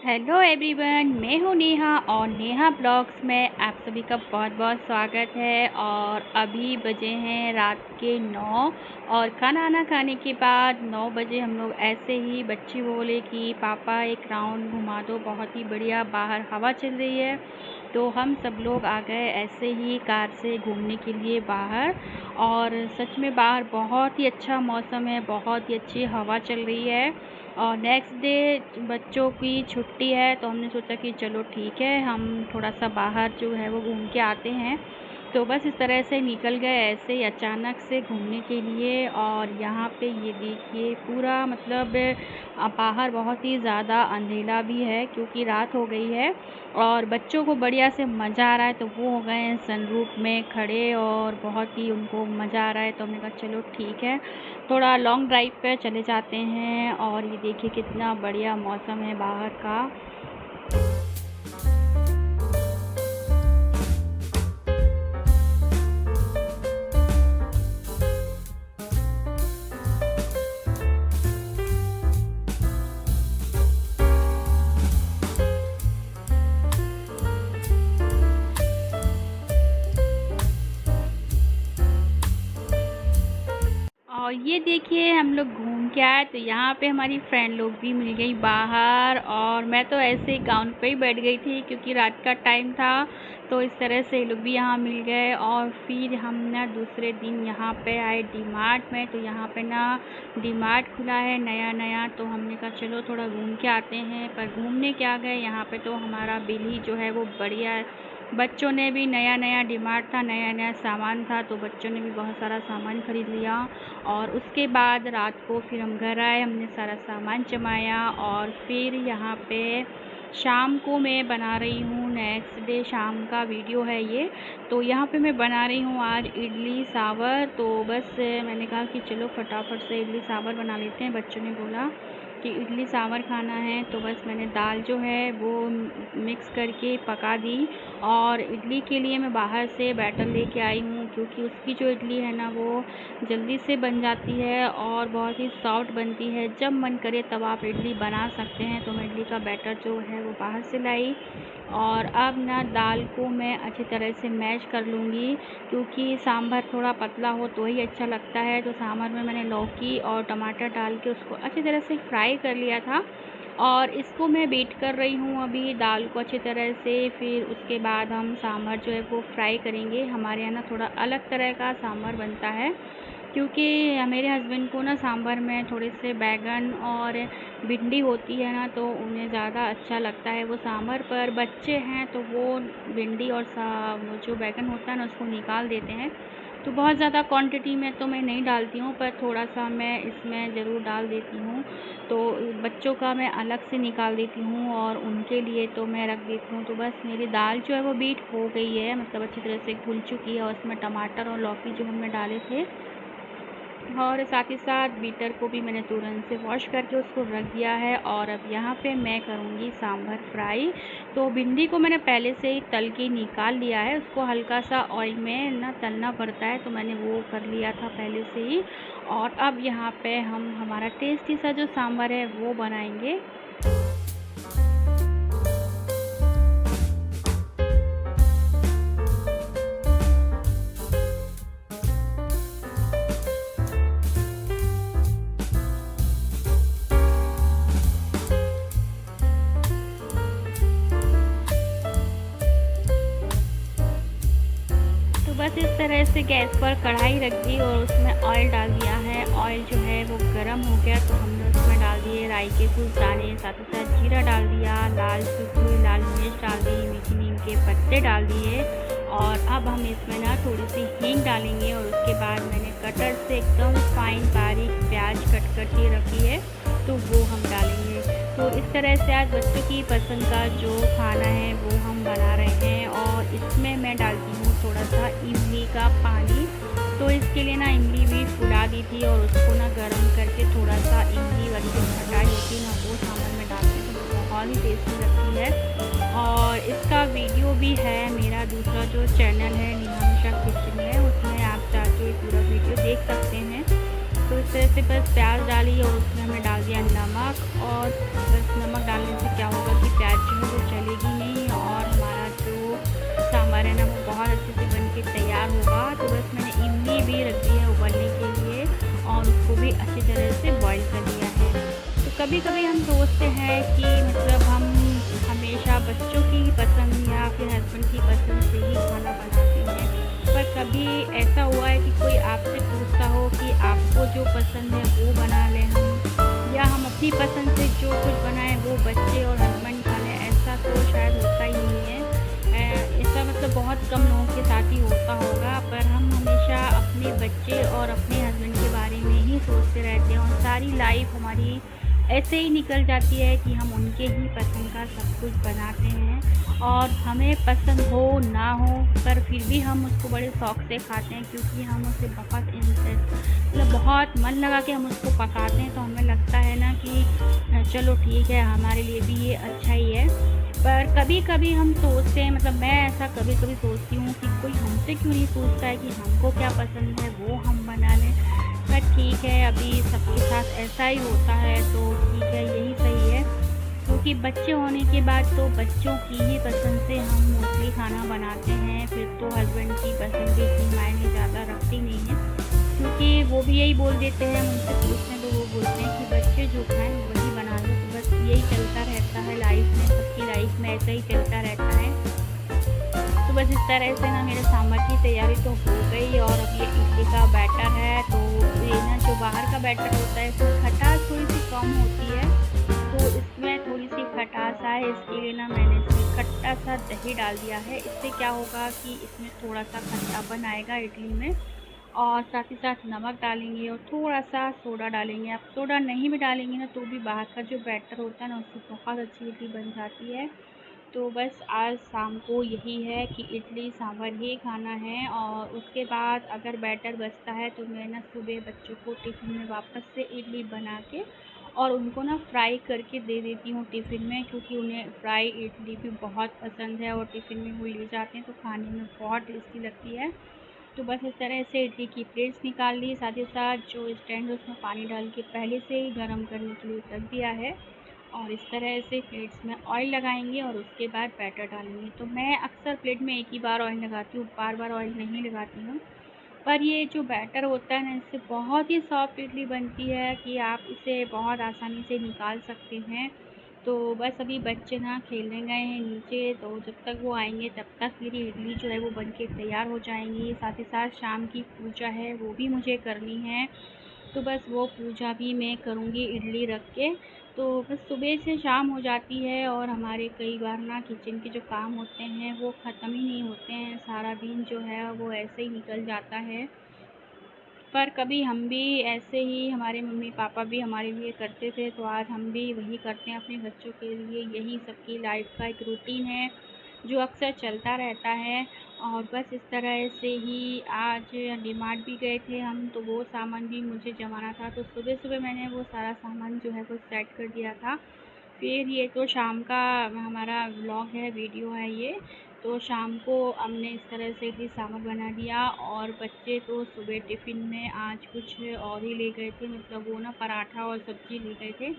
Hello everyone, मैं हूँ नेहा और नेहा ब्लॉग्स में आप सभी का बहुत बहुत स्वागत है। और अभी बजे हैं रात के 9 और खाना खाने के बाद 9 बजे हम लोग ऐसे ही बच्चे बोले कि पापा एक राउंड घुमा दो, बहुत ही बढ़िया बाहर हवा चल रही है। तो हम सब लोग आ गए ऐसे ही कार से घूमने के लिए बाहर। और सच में बाहर बहुत ही अच्छा मौसम है, बहुत ही अच्छी हवा चल रही है। और नेक्स्ट डे बच्चों की छुट्टी है तो हमने सोचा कि चलो ठीक है, हम थोड़ा सा बाहर जो है वो घूम के आते हैं। तो बस इस तरह से निकल गए ऐसे ही अचानक से घूमने के लिए। और यहाँ पे ये देखिए पूरा मतलब बाहर बहुत ही ज़्यादा अंधेरा भी है क्योंकि रात हो गई है। और बच्चों को बढ़िया से मज़ा आ रहा है तो वो हो गए हैं सनरूफ में खड़े और बहुत ही उनको मज़ा आ रहा है। तो हमने कहा चलो ठीक है, थोड़ा लॉन्ग ड्राइव पे चले जाते हैं। और ये देखिए कितना बढ़िया मौसम है बाहर का। और ये देखिए हम लोग घूम के आए तो यहाँ पे हमारी फ्रेंड लोग भी मिल गई बाहर। और मैं तो ऐसे ही ग्राउंड पे ही बैठ गई थी क्योंकि रात का टाइम था। तो इस तरह से ये लोग भी यहाँ मिल गए। और फिर हम ना दूसरे दिन यहाँ पे आए डी मार्ट में। तो यहाँ पे ना डी मार्ट खुला है नया नया, तो हमने कहा चलो थोड़ा घूम के आते हैं। पर घूमने क्या गए, यहाँ पे तो हमारा बिल ही जो है वो बढ़िया। बच्चों ने भी नया नया डिमांड था, नया नया सामान था तो बच्चों ने भी बहुत सारा सामान ख़रीद लिया। और उसके बाद रात को फिर हम घर आए, हमने सारा सामान जमाया। और फिर यहाँ पे शाम को मैं बना रही हूँ, नेक्स्ट डे शाम का वीडियो है ये। तो यहाँ पे मैं बना रही हूँ आज इडली सांभर। तो बस मैंने कहा कि चलो फटाफट से इडली सांभर बना लेते हैं। बच्चों ने बोला कि इडली सांभर खाना है तो बस मैंने दाल जो है वो मिक्स करके पका दी। और इडली के लिए मैं बाहर से बैटर लेके आई हूँ क्योंकि उसकी जो इडली है ना वो जल्दी से बन जाती है और बहुत ही सॉफ्ट बनती है। जब मन करे तब आप इडली बना सकते हैं। तो मैं इडली का बैटर जो है वो बाहर से लाई। और अब ना दाल को मैं अच्छी तरह से मैश कर लूँगी क्योंकि सांभर थोड़ा पतला हो तो ही अच्छा लगता है। तो सांभर में मैंने लौकी और टमाटर डाल के उसको अच्छी तरह से फ्राई कर लिया था। और इसको मैं बीट कर रही हूँ अभी दाल को अच्छी तरह से। फिर उसके बाद हम सांभर जो है वो फ्राई करेंगे। हमारे यहाँ ना थोड़ा अलग तरह का सांभर बनता है क्योंकि मेरे हस्बैंड को ना सांभर में थोड़े से बैगन और भिंडी होती है ना तो उन्हें ज़्यादा अच्छा लगता है वो सांभर। पर बच्चे हैं तो वो भिंडी और वो जो बैगन होता है ना उसको निकाल देते हैं। तो बहुत ज़्यादा क्वांटिटी में तो मैं नहीं डालती हूँ पर थोड़ा सा मैं इसमें ज़रूर डाल देती हूँ। तो बच्चों का मैं अलग से निकाल देती हूँ और उनके लिए तो मैं रख देती हूँ। तो बस मेरी दाल जो है वो बीट हो गई है, मतलब अच्छी तरह से घुल चुकी है। और उसमें टमाटर और लौकी जो हमने डाले थे और साथ ही साथ बीटर को भी मैंने तुरंत से वॉश करके उसको रख दिया है। और अब यहाँ पे मैं करूँगी सांभर फ्राई। तो भिंडी को मैंने पहले से ही तल के निकाल लिया है, उसको हल्का सा ऑयल में ना तलना पड़ता है तो मैंने वो कर लिया था पहले से ही। और अब यहाँ पे हम हमारा टेस्टी सा जो सांभर है वो बनाएंगे। तो बस इस तरह से गैस पर कढ़ाई रख दी और उसमें ऑयल डाल दिया है। ऑयल जो है वो गर्म हो गया तो हमने उसमें डाल दिए राई के कुछ दाने, साथ ही साथ जीरा डाल दिया, लाल मिर्च डाल दी, मीठी नीम के पत्ते डाल दिए। और अब हम इसमें ना थोड़ी सी हींग डालेंगे। और उसके बाद मैंने कटर से एकदम फाइन बारीक प्याज कट करके रखी है तो वो हम डालेंगे। तो इस तरह से आज बच्चों की पसंद का जो खाना है वो हम बना रहे हैं। और इसमें मैं डालती हूँ थोड़ा सा इमली का पानी। तो इसके लिए ना इमली भी फुला दी थी और उसको ना गर्म करके थोड़ा सा इमली वाली जो खटाई होती है ना वो सांभर में डालते हैं तो बहुत ही टेस्टी लगती है। और इसका वीडियो भी है मेरा दूसरा जो चैनल है निहामिशा किचन में, उसमें आप जाके पूरा वीडियो देख सकते हैं। तो इस तरह से बस प्याज डाली और उसमें हमें डाल दिया नमक। और बस नमक डालने से क्या होगा कि के तैयार होगा। तो बस मैंने इमली भी रख दी है उबलने के लिए और उसको भी अच्छी तरह से बॉईल कर लिया है। तो कभी कभी हम सोचते हैं कि मतलब हम हमेशा बच्चों की पसंद या फिर हस्बैंड की पसंद से ही खाना बनाते हैं, पर कभी ऐसा हुआ है कि कोई आपसे पूछता हो कि आपको जो पसंद है वो बना लें हम, या हम अपनी पसंद से जो कुछ बनाएं वो बच्चे और हस्बैंड खा लें? ऐसा तो शायद होता ही नहीं है। ऐसा मतलब बहुत कम लोगों के साथ ही होता होगा, पर हम हमेशा अपने बच्चे और अपने हस्बैंड के बारे में ही सोचते रहते हैं और सारी लाइफ हमारी ऐसे ही निकल जाती है कि हम उनके ही पसंद का सब कुछ बनाते हैं और हमें पसंद हो ना हो पर फिर भी हम उसको बड़े शौक़ से खाते हैं, क्योंकि हम उसे बहुत मतलब बहुत मन लगा के हम उसको पकाते हैं। तो हमें लगता है ना कि चलो ठीक है, हमारे लिए भी ये अच्छा ही है। पर कभी कभी हम सोचते हैं, मतलब मैं ऐसा कभी कभी सोचती हूँ कि कोई हमसे क्यों नहीं पूछता है कि हमको क्या पसंद है वो हम बना लें। पर ठीक है, अभी सबके साथ ऐसा ही होता है तो ठीक है, यही सही है। क्योंकि बच्चे होने के बाद तो बच्चों की ही पसंद से हम मोस्टली खाना बनाते हैं, फिर तो हस्बैंड की पसंद भी इतनी मायने ज़्यादा रखती नहीं है, क्योंकि वो भी यही बोल देते हैं। उनसे पूछते हैं तो वो बोलते हैं कि बच्चे जो खाएँ वही बना लो। तो बस यही चलता रहता है लाइफ में, सबकी लाइफ में ऐसा ही चलता रहता है। तो बस इस तरह से ना मेरे सांभर की तैयारी तो हो गई और अब ये इडली का बैटर है। तो ये ना जो बाहर का बैटर होता है इसमें खटास थोड़ी सी कम होती है, तो इसमें थोड़ी सी खटास आए इसके लिए ना मैंने इसमें खट्टा सा दही डाल दिया है। इससे क्या होगा कि इसमें थोड़ा सा खट्टापन आएगा इडली में, और साथ ही साथ नमक डालेंगे और थोड़ा सा सोडा डालेंगे। आप सोडा नहीं भी डालेंगे ना तो भी बाहर का जो बैटर होता है ना उससे बहुत अच्छी इडली बन जाती है। तो बस आज शाम को यही है कि इडली सांभर ही खाना है, और उसके बाद अगर बैटर बचता है तो मैं ना सुबह बच्चों को टिफ़िन में वापस से इडली बना के और उनको ना फ्राई करके दे देती हूँ टिफ़िन में, क्योंकि उन्हें फ्राई इडली भी बहुत पसंद है और टिफ़िन में वो ले जाते हैं तो खाने में बहुत टेस्टी लगती है। तो बस इस तरह से इडली की प्लेट्स निकाल ली, साथ ही साथ जो स्टैंड है उसमें पानी डाल के पहले से ही गर्म करने के लिए रख दिया है, और इस तरह से प्लेट्स में ऑयल लगाएंगे और उसके बाद बैटर डालेंगे। तो मैं अक्सर प्लेट में एक ही बार ऑयल लगाती हूँ, बार बार ऑयल नहीं लगाती हूँ। पर ये जो बैटर होता है ना इससे बहुत ही सॉफ्ट इडली बनती है कि आप इसे बहुत आसानी से निकाल सकते हैं। तो बस अभी बच्चे ना खेलने गए हैं नीचे, तो जब तक वो आएंगे तब तक मेरी इडली जो है वो बन के तैयार हो जाएंगी। साथ ही साथ शाम की पूजा है वो भी मुझे करनी है, तो बस वो पूजा भी मैं करूँगी इडली रख के। तो बस सुबह से शाम हो जाती है और हमारे कई बार ना किचन के जो काम होते हैं वो ख़त्म ही नहीं होते हैं, सारा दिन जो है वो ऐसे ही निकल जाता है। पर कभी हम भी ऐसे ही, हमारे मम्मी पापा भी हमारे लिए करते थे तो आज हम भी वही करते हैं अपने बच्चों के लिए। यही सबकी लाइफ का एक रूटीन है जो अक्सर चलता रहता है। और बस इस तरह से ही आज डीमार्ट भी गए थे हम, तो वो सामान भी मुझे जमाना था, तो सुबह सुबह मैंने वो सारा सामान जो है वो सेट कर दिया था। फिर ये तो शाम का हमारा व्लॉग है, वीडियो है ये। तो शाम को हमने इस तरह से इडली सांभर बना दिया, और बच्चे तो सुबह टिफ़िन में आज कुछ और ही ले गए थे, मतलब वो ना पराठा और सब्ज़ी ले गए थे।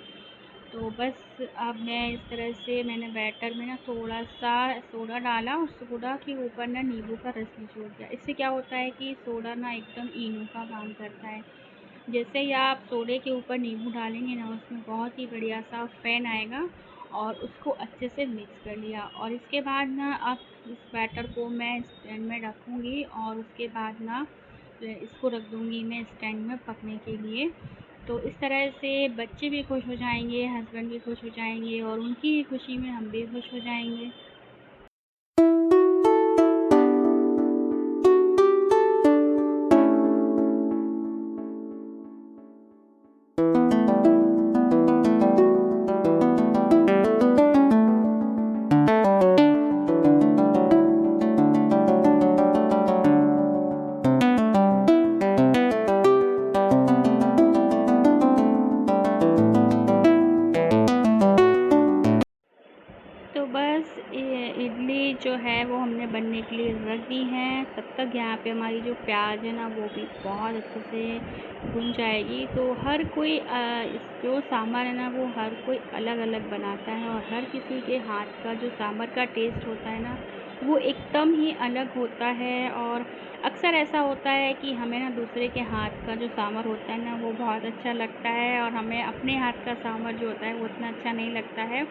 तो बस अब मैं इस तरह से मैंने बैटर में ना थोड़ा सा सोडा डाला और सोडा के ऊपर ना नींबू का रस निचोड़ दिया। इससे क्या होता है कि सोडा ना एकदम इनो का काम करता है। जैसे ही आप सोडे के ऊपर नींबू डालेंगे ना उसमें बहुत ही बढ़िया सा फ़ैन आएगा, और उसको अच्छे से मिक्स कर लिया। और इसके बाद ना अब इस बैटर को मैं स्टैंड में रखूँगी और उसके बाद ना इसको रख दूँगी मैं स्टैंड में पकने के लिए। तो इस तरह से बच्चे भी खुश हो जाएंगे, हस्बैंड भी खुश हो जाएंगे, और उनकी खुशी में हम भी खुश हो जाएंगे। तो बस ये इडली जो है वो हमने बनने के लिए रख दी है। तब तक यहाँ पे हमारी जो प्याज है ना वो भी बहुत अच्छे से भुन जाएगी। तो हर कोई इस जो सांभर है ना वो हर कोई अलग अलग बनाता है, और हर किसी के हाथ का जो सांभर का टेस्ट होता है ना वो एकदम ही अलग होता है। और अक्सर ऐसा होता है कि हमें ना दूसरे के हाथ का जो सांभर होता है ना वो बहुत अच्छा लगता है, और हमें अपने हाथ का सांभर जो होता है वो उतना अच्छा नहीं लगता है।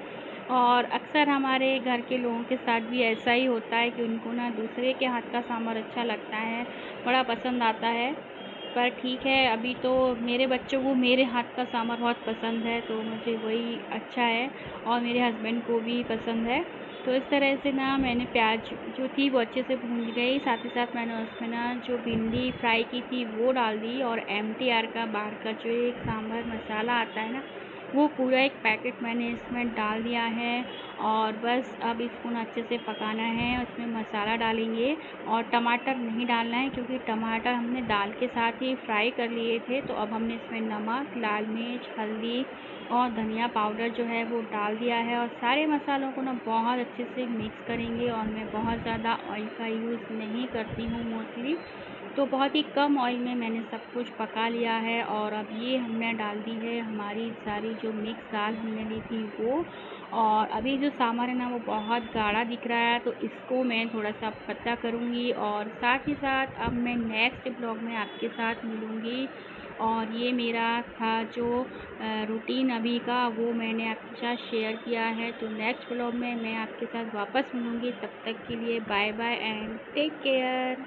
और अक्सर हमारे घर के लोगों के साथ भी ऐसा ही होता है कि उनको ना दूसरे के हाथ का सांभर अच्छा लगता है, बड़ा पसंद आता है। पर ठीक है, अभी तो मेरे बच्चों को मेरे हाथ का सांभर बहुत पसंद है, तो मुझे वही अच्छा है, और मेरे हस्बैंड को भी पसंद है। तो इस तरह से ना मैंने प्याज जो थी वो अच्छे से भून गई, साथ ही साथ मैंने उसमें ना जो भिंडी फ्राई की थी वो डाल दी, और MTR का बाहर का जो एक सांभर मसाला आता है ना वो पूरा एक पैकेट मैंने इसमें डाल दिया है। और बस अब इसको ना अच्छे से पकाना है। उसमें मसाला डालेंगे, और टमाटर नहीं डालना है क्योंकि टमाटर हमने दाल के साथ ही फ्राई कर लिए थे। तो अब हमने इसमें नमक, लाल मिर्च, हल्दी और धनिया पाउडर जो है वो डाल दिया है, और सारे मसालों को ना बहुत अच्छे से मिक्स करेंगे। और मैं बहुत ज़्यादा ऑयल का यूज़ नहीं करती हूँ मोस्टली, तो बहुत ही कम ऑयल में मैंने सब कुछ पका लिया है। और अब ये हमने डाल दी है हमारी सारी जो मिक्स दाल हमने ली थी वो। और अभी जो सांभर है ना वो बहुत गाढ़ा दिख रहा है, तो इसको मैं थोड़ा सा पतला करूँगी। और साथ ही साथ अब मैं नेक्स्ट ब्लॉग में आपके साथ मिलूँगी। और ये मेरा था जो रूटीन अभी का, वो मैंने आपके साथ शेयर किया है। तो नेक्स्ट ब्लॉग में मैं आपके साथ वापस मिलूँगी, तब तक के लिए bye bye and take care.